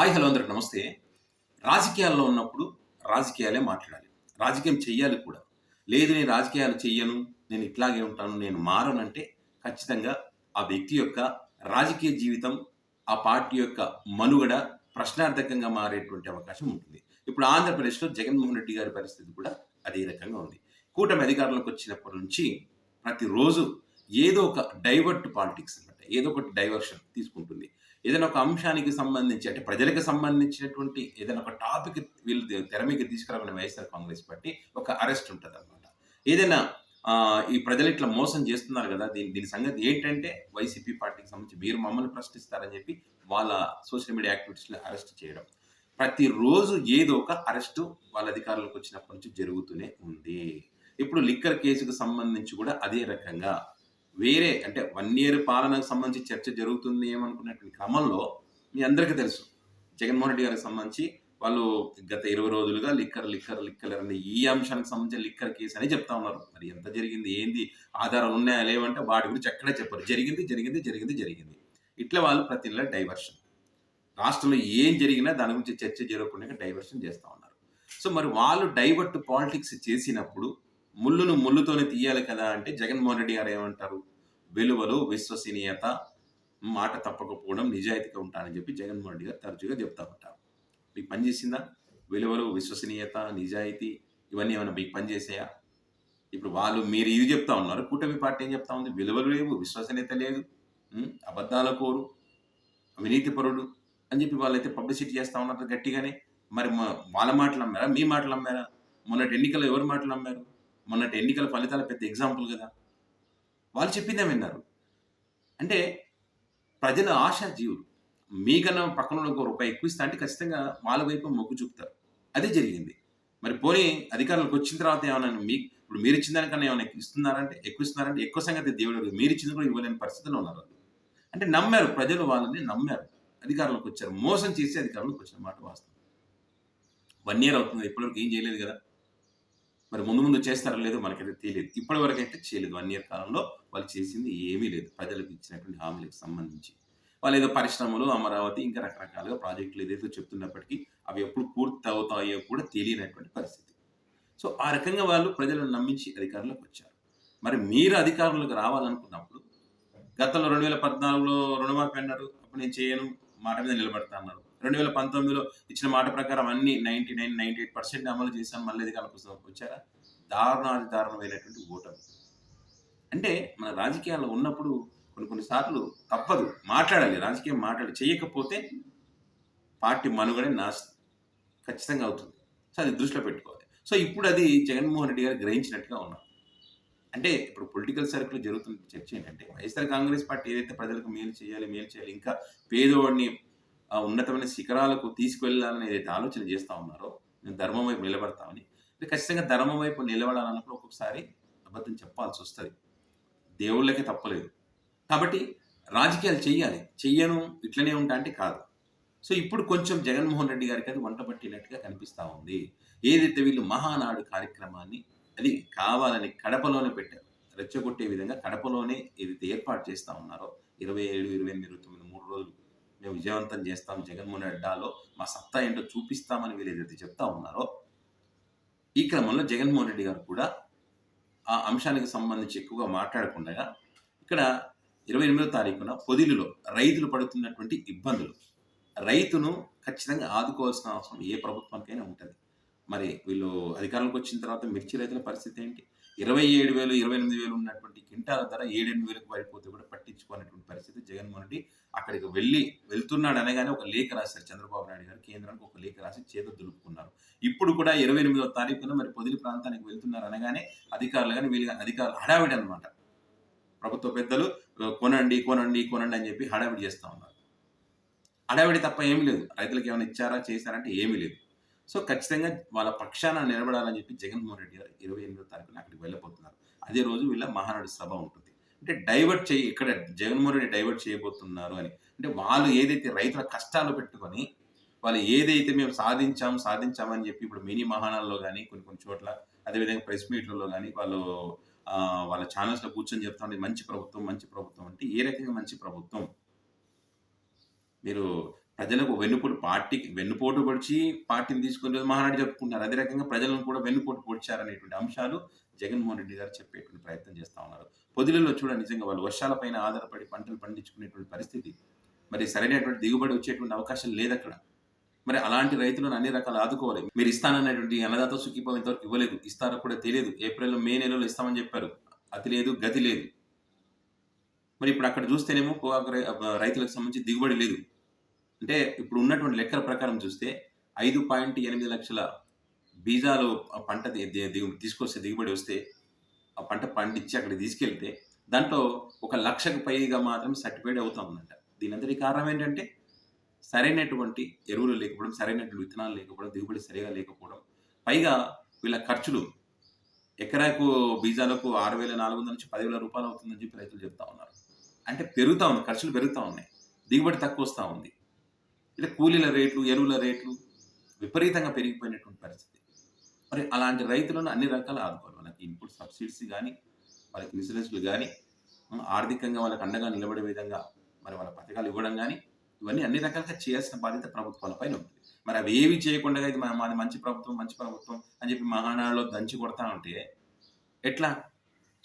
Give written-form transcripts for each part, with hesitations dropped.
Hi hello అందరికి నమస్తే. రాజకీయాల్లో ఉన్నప్పుడు రాజకీయాలే మాట్లాడాలి. రాజకీయం చెయ్యాలి కూడా. లేదు నేను రాజకీయాలు చెయ్యను, నేను ఇట్లాగే ఉంటాను, నేను మారనంటే ఖచ్చితంగా ఆ వ్యక్తి యొక్క రాజకీయ జీవితం, ఆ పార్టీ యొక్క మనుగడ ప్రశ్నార్థకంగా మారేటువంటి అవకాశం ఉంటుంది. ఇప్పుడు ఆంధ్రప్రదేశ్‌లో జగన్మోహన్ రెడ్డి గారి పరిస్థితి కూడా అదే రకంగా ఉంది. కూటమి అధికారంలోకి వచ్చినప్పటి నుంచి ప్రతిరోజు ఏదో ఒక డైవర్ట్ పాలిటిక్స్ అన్నమాట. ఏదో ఒకటి డైవర్షన్ తీసుకుంటుంది. ఏదైనా ఒక అంశానికి సంబంధించి అంటే ప్రజలకు సంబంధించినటువంటి ఏదైనా ఒక టాపిక్ వీళ్ళు తెర మీదకి తీసుకురావాలని వైఎస్ఆర్ కాంగ్రెస్ పార్టీ ఒక అరెస్ట్ ఉంటదనమాట. ఏదైనా ఈ ప్రజలు ఇట్లా మోసం చేస్తున్నారు గదా! దీని దీని సంగతి ఏంటంటే వైసీపీ పార్టీకి సంబంధించి మీరు మమ్మల్ని ప్రశ్నిస్తారని చెప్పి వాళ్ళ సోషల్ మీడియా యాక్టివిటీస్‌ని అరెస్ట్ చేయడం. ప్రతిరోజు ఏదో ఒక అరెస్టు వాళ్ళ అధికారంలోకి వచ్చినప్పటి నుంచి జరుగుతూనే ఉంది. ఇప్పుడు లిక్కర్ కేసుకు సంబంధించి కూడా అదే రకంగా వేరే అంటే 1 ఇయర్ పాలనకు సంబంధించి చర్చ జరుగుతుంది ఏమనుకున్నటువంటి క్రమంలో మీ అందరికీ తెలుసు. జగన్మోహన్ రెడ్డి గారికి సంబంధించి వాళ్ళు గత 20 రోజులుగా లిక్కర్ అని ఈ అంశానికి సంబంధించిన లిక్కర్ కేసు అని చెప్తా ఉన్నారు. మరి ఎంత జరిగింది? ఏంది? ఆధారాలు ఉన్నాయా? లేవంటే వాటి గురించి ఎక్కడా చెప్పరు. జరిగింది. ఇట్లా వాళ్ళు ప్రతి నెల డైవర్షన్. రాష్ట్రంలో ఏం జరిగినా దాని గురించి చర్చ జరగకుండా డైవర్షన్ చేస్తా ఉన్నారు. సో మరి వాళ్ళు డైవర్ట్ పాలిటిక్స్ చేసినప్పుడు ముల్లును ముల్లుతోనే తీయాలి కదా! అంటే జగన్మోహన్ రెడ్డి గారు ఏమంటారు? విలువలు, విశ్వసనీయత, మాట తప్పకపోవడం, నిజాయితీగా ఉంటానని చెప్పి జగన్మోహన్ రెడ్డి గారు తరచుగా చెప్తా ఉంటారు. మీకు పని చేసిందా? విలువలు, విశ్వసనీయత, నిజాయితీ ఇవన్నీ ఏమైనా మీకు పని చేసాయా? ఇప్పుడు మీరు ఇది చెప్తా ఉన్నారు. కూటమి పార్టీ ఏం చెప్తా ఉంది? విలువలు లేవు, విశ్వసనీయత లేదు, అబద్ధాల కోరు, అవినీతిపరుడు అని చెప్పి వాళ్ళైతే పబ్లిసిటీ చేస్తా ఉన్నారు గట్టిగానే. మరి వాళ్ళ మాటలు నమ్మారా? మీ మాటలు నమ్మారా? మొన్నటి ఎన్నికల్లో ఎవరి మాటలు నమ్మారు? మొన్నటి ఎన్నికల ఫలితాలు పెద్ద ఎగ్జాంపుల్ కదా! వాళ్ళు చెప్పిందే విన్నారు. అంటే ప్రజలు ఆశాజీవులు. మీకన్నా పక్కనోడు ఇంకో రూపాయి ఎక్కువ ఇస్తా అంటే ఖచ్చితంగా వాళ్ళ వైపు మొగ్గు చూపుతారు. అదే జరిగింది. మరి పోనీ అధికారంలోకి వచ్చిన తర్వాత ఏమన్నా ఇప్పుడు మీరిచ్చిన దానికన్నా ఏమైనా ఇస్తున్నారంటే ఎక్కువ ఇస్తున్నారంటే ఎక్కువ సంగతి దేవుడు ఎరుగు. మీరిచ్చింది కూడా ఇవ్వలేని పరిస్థితిలో ఉన్నారు వాళ్ళు. అంటే నమ్మారు. ప్రజలు వాళ్ళని నమ్మారు. అధికారంలోకి వచ్చారు. మోసం చేసి అధికారంలోకి వచ్చిన మాట వాస్తవం. 1 ఇయర్ అవుతుంది. ఇప్పటివరకు ఏం చేయలేదు కదా! మరి ముందు చేస్తారో లేదో మనకైతే తెలియదు. ఇప్పటివరకైతే చేయలేదు. 1 ఇయర్ కాలంలో వాళ్ళు చేసింది ఏమీ లేదు. ప్రజలకు ఇచ్చినటువంటి హామీలకు సంబంధించి. వాళ్ళేదో పరిశ్రమలు, అమరావతి ఇంకా రకరకాలుగా ప్రాజెక్టులు ఏదైతే చెప్తున్నప్పటికీ అవి ఎప్పుడు పూర్తవుతాయో కూడా తెలియనటువంటి పరిస్థితి. సో, ఆ రకంగా వాళ్ళు ప్రజలను నమ్మించి అధికారంలోకి వచ్చారు. మరి మీరు అధికారంలోకి రావాలనుకున్నప్పుడు గతంలో 2014లో రుణమాఫీ అన్నారు. అప్పుడు నేను చేయను. మాట మీద నిలబడతా అన్నారు. 2019లో ఇచ్చిన మాట ప్రకారం అన్ని 99, 98% అమలు చేశాం. మళ్ళీ అధికారంలోకి వచ్చారా? దారుణాతిదారుణమైనటువంటి ఓటమి. అంటే మన రాజకీయాల్లో ఉన్నప్పుడు కొన్ని సార్లు తప్పదు. మాట్లాడాలి. రాజకీయం మాట్లాడాలి. చేయకపోతే పార్టీ మనుగడే నాశనం ఖచ్చితంగా అవుతుంది. సో, అది దృష్టిలో పెట్టుకోవాలి. సో, ఇప్పుడు అది జగన్మోహన్ రెడ్డి గారు గ్రహించినట్టుగా ఉన్నారు. అంటే ఇప్పుడు పొలిటికల్ సర్కిల్‌లో జరుగుతున్న చర్చ ఏంటంటే వైఎస్ఆర్ కాంగ్రెస్ పార్టీ ఏదైతే ప్రజలకు మేలు చేయాలి, ఇంకా పేదోడిని ఉన్నతమైన శిఖరాలకు తీసుకువెళ్ళాలని ఏదైతే ఆలోచన చేస్తా ఉన్నారో, మేము ధర్మం వైపు నిలబడతామని. ఖచ్చితంగా ధర్మం వైపు నిలబడాలన్నప్పుడు ఒక్కొక్కసారి అబద్ధం చెప్పాల్సొస్తది. దేవుళ్ళకే తప్పలేదు. కాబట్టి రాజకీయాలు చెయ్యాలి. చెయ్యను ఇట్లనే ఉంటా అంటే కాదు. సో, ఇప్పుడు కొంచెం జగన్మోహన్ రెడ్డి గారికి అది వంట పట్టినట్టుగా కనిపిస్తా ఉంది. ఏదైతే వీళ్ళు మహానాడు కార్యక్రమాన్ని అది కావాలని కడపలోనే పెట్టారు. రెచ్చగొట్టే విధంగా కడపలోనే ఏదైతే ఏర్పాటు చేస్తా ఉన్నారో 27, 28, 29 3 రోజులు మేము విజయవంతం చేస్తాం. జగన్మోహన్ అడ్డాలో మా సత్తా ఏంటో చూపిస్తామని వీళ్ళు ఏదైతే చెప్తా ఉన్నారో, ఈ క్రమంలో జగన్మోహన్ రెడ్డి గారు కూడా ఆ అంశానికి సంబంధించి ఎక్కువగా మాట్లాడకుండా ఇక్కడ 28వ తారీఖున పొదిలిలో రైతులు పడుతున్నటువంటి ఇబ్బందులు, రైతును ఖచ్చితంగా ఆదుకోవాల్సిన అవసరం ఏ ప్రభుత్వానికైనా ఉంటది. మరి వీళ్ళు అధికారంలోకి వచ్చిన తర్వాత మిర్చి రైతుల పరిస్థితి ఏంటి? 27,000, 28,000 ఉన్నటువంటి క్వింటాల ధర 7, 8,000కి పడిపోతే కూడా పట్టించుకోనటువంటి పరిస్థితి. జగన్మోహన్ రెడ్డి అక్కడికి వెళ్తున్నాడు అనగానే ఒక లేఖ రాశారు చంద్రబాబు నాయుడు గారు. కేంద్రానికి ఒక లేఖ రాసి చేతులు దులుపుకున్నారు. ఇప్పుడు కూడా 28వ తారీఖున మరి పొదిలి ప్రాంతానికి వెళ్తున్నారు అనగానే అధికారులు గాని వీళ్ళు గాని అధికారులు హడావిడి అన్నమాట. ప్రభుత్వ పెద్దలు కొనండి అని చెప్పి హడావిడి చేస్తా ఉన్నారు. హడావిడి తప్ప ఏమీ లేదు. రైతులకు ఏమైనా ఇచ్చారా? చేశారంటే ఏమీ లేదు. సో, ఖచ్చితంగా వాళ్ళ పక్షాన నిలబడాలని చెప్పి జగన్మోహన్ రెడ్డి గారు 28వ తారీఖున అక్కడికి వెళ్ళబోతున్నారు. అదే రోజు వీళ్ళ మహానాడు సభ ఉంటుంది. అంటే ఇక్కడ జగన్మోహన్ రెడ్డి డైవర్ట్ చేయబోతున్నారు అని. అంటే వాళ్ళు ఏదైతే రైతుల కష్టాలు పెట్టుకొని వాళ్ళు ఏదైతే మేము సాధించామని చెప్పి ఇప్పుడు మినీ మహానాడులో గాని కొన్ని చోట్ల అదేవిధంగా ప్రెస్ మీట్‌లలో గాని వాళ్ళు వాళ్ళ ఛానెల్స్‌లో కూర్చొని చెప్తా మంచి ప్రభుత్వం అంటే ఏ రకంగా మంచి ప్రభుత్వం? మీరు ప్రజలకు వెన్నుపోటు పొడిచి పార్టీని తీసుకొని మహానాడు చెప్పుకుంటున్నారు. అదే రకంగా ప్రజలను కూడా వెన్నుపోటు పొడిచారనేటువంటి అంశాలు జగన్మోహన్ రెడ్డి గారు చెప్పేటువంటి ప్రయత్నం చేస్తా ఉన్నారు. పొదిలిలో చూడండి, నిజంగా వాళ్ళు వర్షాలపైన ఆధారపడి పంటలు పండించుకునేటువంటి పరిస్థితి. మరి సరైనటువంటి దిగుబడి వచ్చేటువంటి అవకాశం లేదక్కడ. మరి అలాంటి రైతులను అన్ని రకాలు ఆదుకోవాలి. మీరు ఇస్తానన్నటువంటి అన్నదాత సుఖీభావం ఇంతవరకు ఇవ్వలేదు. ఇస్తారో కూడా తెలియదు. ఏప్రిల్, మే నెలలో ఇస్తామని చెప్పారు. అతి లేదు, గతి లేదు. మరి ఇప్పుడు అక్కడ చూస్తేనేమో పొగాకు రైతులకు సంబంధించి దిగుబడి లేదు. అంటే ఇప్పుడు ఉన్నటువంటి లెక్కల ప్రకారం చూస్తే 5.8 లక్షల బీజాలు పంట తీసుకొస్తే దిగుబడి వస్తే, ఆ పంట పండించి అక్కడికి తీసుకెళ్తే దాంట్లో 1,00,000కు పైగా మాత్రం సర్టిఫైడ్ అవుతా ఉందంట. దీని అందరికీ కారణం ఏంటంటే సరైనటువంటి ఎరువులు లేకపోవడం, సరైనటువంటి విత్తనాలు లేకపోవడం, దిగుబడి సరిగా లేకపోవడం. పైగా వీళ్ళ ఖర్చులు ఎకరాకు బీజాలకు 6,400 నుంచి 10,000 రూపాయలు అవుతుందని చెప్పి రైతులు చెప్తా ఉన్నారు. అంటే పెరుగుతా ఉంది, ఖర్చులు పెరుగుతా ఉన్నాయి, దిగుబడి తక్కువ వస్తూ ఉంది. ఇలా కూలీల రేట్లు, ఎరువుల రేట్లు విపరీతంగా పెరిగిపోయినటువంటి పరిస్థితి. మరి అలాంటి రైతులను అన్ని రకాలు ఆదుకోవాలి. వాళ్ళకి ఇన్పుట్ సబ్సిడీస్ కానీ, వాళ్ళకి ఇన్సూరెన్స్లు కానీ, ఆర్థికంగా వాళ్ళకి అండగా నిలబడే విధంగా మరి వాళ్ళ పథకాలు ఇవ్వడం కానీ, ఇవన్నీ అన్ని రకాలుగా చేయాల్సిన బాధ్యత ప్రభుత్వాల పైన ఉంటుంది. మరి అవి ఏవి చేయకుండా ఇది మాది మంచి ప్రభుత్వం అని చెప్పి మహానాడులో దంచి కొడతా ఉంటే ఎట్లా?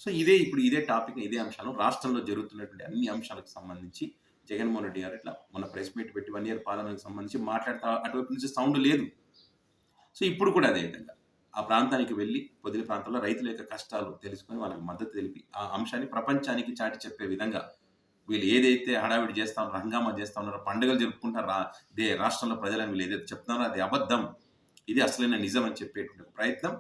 సో ఇదే టాపిక్, ఇదే అంశాలు రాష్ట్రంలో జరుగుతున్నటువంటి అన్ని అంశాలకు సంబంధించి జగన్మోహన్ రెడ్డి గారు ఇట్లా మొన్న ప్రెస్ మీట్ పెట్టి 1 ఇయర్ పాలనకు సంబంధించి మాట్లాడతా, అటువైపు నుంచి సౌండ్ లేదు. సో ఇప్పుడు కూడా అదే విధంగా ఆ ప్రాంతానికి వెళ్ళి పొదిలి ప్రాంతంలో రైతుల యొక్క కష్టాలు తెలుసుకొని వాళ్ళకి మద్దతు తెలిపి ఆ అంశాన్ని ప్రపంచానికి చాటి చెప్పే విధంగా వీళ్ళు ఏదైతే హడావిడి చేస్తా ఉన్నారో, హంగామా చేస్తా ఉన్నారో, పండుగలు జరుపుకుంటారు రాష్ట్రంలో ప్రజలను వీళ్ళు ఏదైతే చెప్తున్నారో అది అబద్ధం, ఇది అసలైన నిజం అని చెప్పేటువంటి ప్రయత్నం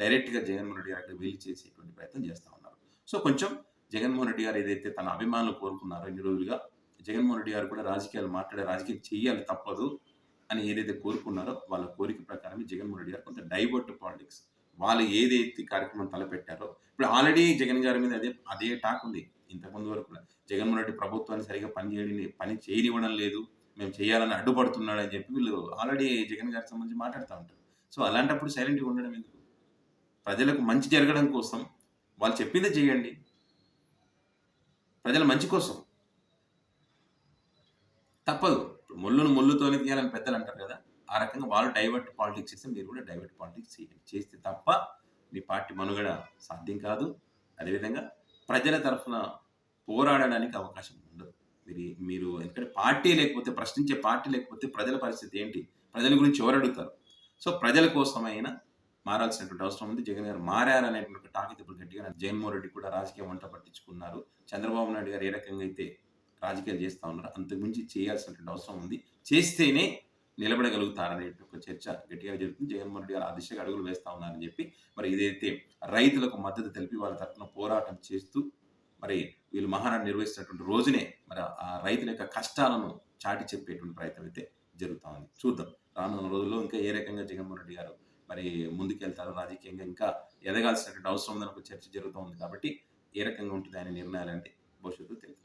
డైరెక్ట్గా జగన్మోహన్ రెడ్డి గారికి వీలు చేసేటువంటి ప్రయత్నం చేస్తూ ఉన్నారు. సో కొంచెం జగన్మోహన్ రెడ్డి గారు ఏదైతే తన అభిమానులు కోరుకున్నారో ఇన్ని రోజులుగా, జగన్మోహన్ రెడ్డి గారు కూడా రాజకీయం చేయాలి తప్పదు అని ఏదైతే కోరుకున్నారో వాళ్ళ కోరిక ప్రకారం జగన్మోహన్ రెడ్డి గారు కొంత డైవర్ట్ పాలిటిక్స్, వాళ్ళు ఏదైతే కార్యక్రమం తలపెట్టారో ఇప్పుడు ఆల్రెడీ జగన్ గారి మీద అదే టాక్ ఉంది. ఇంతకుముందు వరకు కూడా జగన్మోహన్ రెడ్డి ప్రభుత్వాన్ని సరిగా పని చేయనివ్వడం లేదు, మేము చేయాలని అడ్డుపడుతున్నాడు అని చెప్పి వీళ్ళు ఆల్రెడీ జగన్ గారికి సంబంధించి మాట్లాడుతూ ఉంటారు. సో అలాంటప్పుడు సైలెంట్గా ఉండడం ఎందుకు? ప్రజలకు మంచి జరగడం కోసం వాళ్ళు చెప్పిందే చేయండి, ప్రజల మంచి కోసం. తప్పదు, ముళ్ళుతోనే తీయాలని పెద్దలు అంటారు కదా, ఆ రకంగా వాళ్ళు డైవర్ట్ పాలిటిక్స్ చేస్తే మీరు కూడా డైవర్ట్ పాలిటిక్స్ చేయండి. చేస్తే తప్ప మీ పార్టీ మనుగడ సాధ్యం కాదు. అదేవిధంగా ప్రజల తరఫున పోరాడడానికి అవకాశం ఉండదు. మీరు ఎందుకంటే పార్టీ లేకపోతే, ప్రశ్నించే పార్టీ లేకపోతే ప్రజల పరిస్థితి ఏంటి? ప్రజల గురించి ఎవరు అడుగుతారు? సో ప్రజల కోసమైనా మారాల్సినటువంటి అవసరం ఉంది. జగన్ గారు మారారనేటువంటి టాక్ ఇప్పుడు గట్టిగా, జగన్మోహన్ రెడ్డి కూడా రాజకీయం వంట పట్టించుకున్నారు. చంద్రబాబు నాయుడు గారు ఏ రకంగా అయితే రాజకీయాలు చేస్తూ ఉన్నారు, అంతకుమించి చేయాల్సినటువంటి అవసరం ఉంది. చేస్తేనే నిలబడగలుగుతారనే ఒక చర్చ గట్టిగా జరుగుతుంది. జగన్మోహన్ రెడ్డి గారు ఆ దిశగా అడుగులు వేస్తా ఉన్నారని చెప్పి మరి ఇదైతే రైతులకు మద్దతు తెలిపి వాళ్ళ తరఫున పోరాటం చేస్తూ మరి వీళ్ళు మహానాడు నిర్వహిస్తున్నటువంటి రోజునే మరి ఆ రైతుల యొక్క కష్టాలను చాటి చెప్పేటువంటి ప్రయత్నం అయితే జరుగుతూ ఉంది. చూద్దాం రానున్న రోజుల్లో ఇంకా ఏ రకంగా జగన్మోహన్ రెడ్డి గారు మరి ముందుకెళ్తారో, రాజకీయంగా ఇంకా ఎదగాల్సినటువంటి అవసరం ఉందని ఒక చర్చ జరుగుతూ ఉంది. కాబట్టి ఏ రకంగా ఉంటుంది ఆయన నిర్ణయాలు అంటే భవిష్యత్తు తెలుసు.